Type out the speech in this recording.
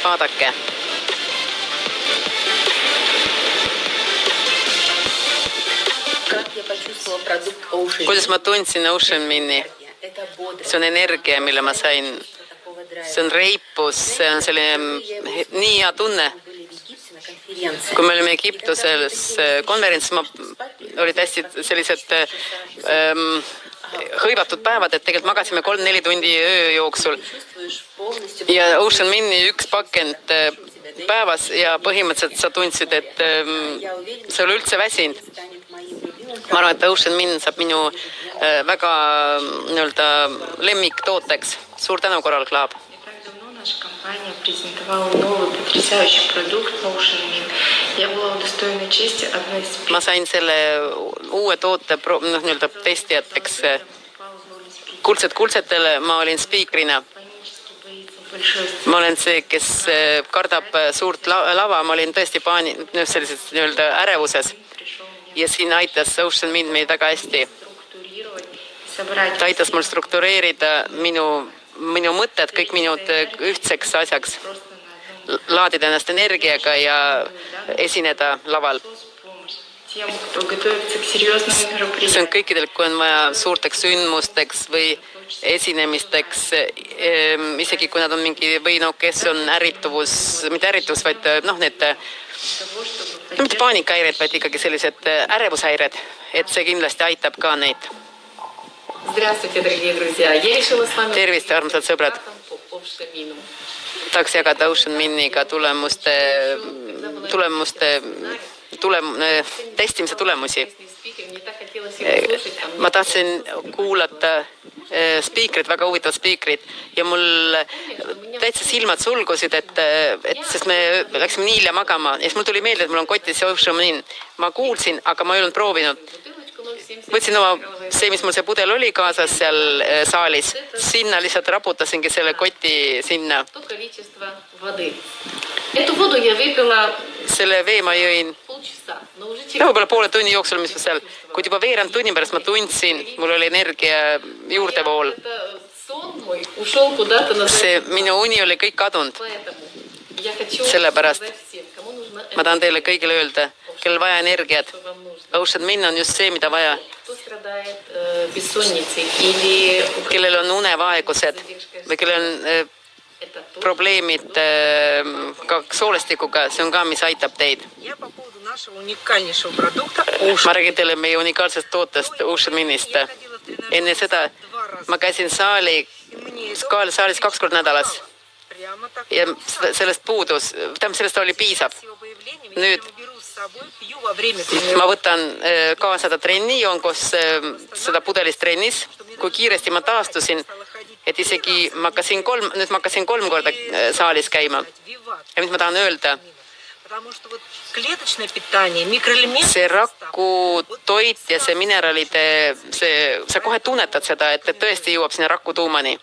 Vaadake. Kuidas ma tundsin Ocean Minni? See on energia, mille ma sain. See on reipus, see on selline nii hea tunne. Kui me olime Egiptuses konverents, olid hästi sellised hõivatud päevad, et tegelikult magasime 3-4 tundi öö jooksul. Ja Ocean Minni üks pakend päevas ja põhimõtteliselt sa tundsid, et sa oli üldse väsinud. Ma arvan, et Ocean Min saab minu väga lemmiktooteks. Suur tänu, Coral Club. Наша компания презентовала новый потрясающий продукт Ocean Min. Я была удостоена чести одной из... Ma sain selle uue toote testijateks kuldsetele. Ma olin spiikrina. Ma olen see, kes kardab suurt lava. Ma olin tõesti sellises ärevuses. Ja siin aitas Ocean Min meid väga hästi. Ta aitas mul struktureerida minu mõtted, kõik minud ühtseks asjaks, laadida ennast energiaga ja esineda laval. See on kõikidel, kui on vaja suurteks sündmusteks või esinemisteks, isegi kui nad on mingi, või kes on ärrituvus, mitte ärrituvus, vaid need, mitte paanikahäired, vaid ikkagi sellised ärevushäired, et see kindlasti aitab ka neid. Здравствуйте, дорогие друзья. Я решила с вами... Tervist, armsad sõbrad. Tahaks jagada Ocean Minniga testimise tulemusi. Ma tahtsin kuulata spiikrit, väga huvitavat spiikrit ja mul täitsa silmad sulgusid, sest me läksime nii hilja magama ja siis mul tuli meelde, et mul on kotis Ocean Min. Ma kuulsin, aga ma ei olnud proovinud. Võtsin see, mis mul see pudel oli kaasas seal saalis. Sinna lihtsalt raputasingi selle koti sinna. Selle vee ma jõin. Võib-olla poole tunni jooksul, mis ma seal. Kuid juba veerand tunni pärast ma tundsin, mul oli energia juurdevool. See minu uni oli kõik kadunud. Sellepärast ma tahan teile kõigile öelda, kellel vaja energiat. Ocean Min on just see, mida vaja. Kellel on unevaegused või kellel on probleemid ka soolestikuga, see on ka, mis aitab teid. Ma räägin teile meie unikaalsest tootest Ocean Minist. Enne seda ma käisin saalis 2 korda nädalas ja sellest puudus, sellest oli piisav. Nüüd ma võtan kaasa seda trenni, joon koos seda pudelist trennis. Kui kiiresti ma taastusin, et isegi ma hakkasin 3 korda saalis käima. Ja mis ma tahan öelda? See raku toit ja see mineraalide, sa kohe tunnetad seda, et tõesti jõuab sinna raku tuumani.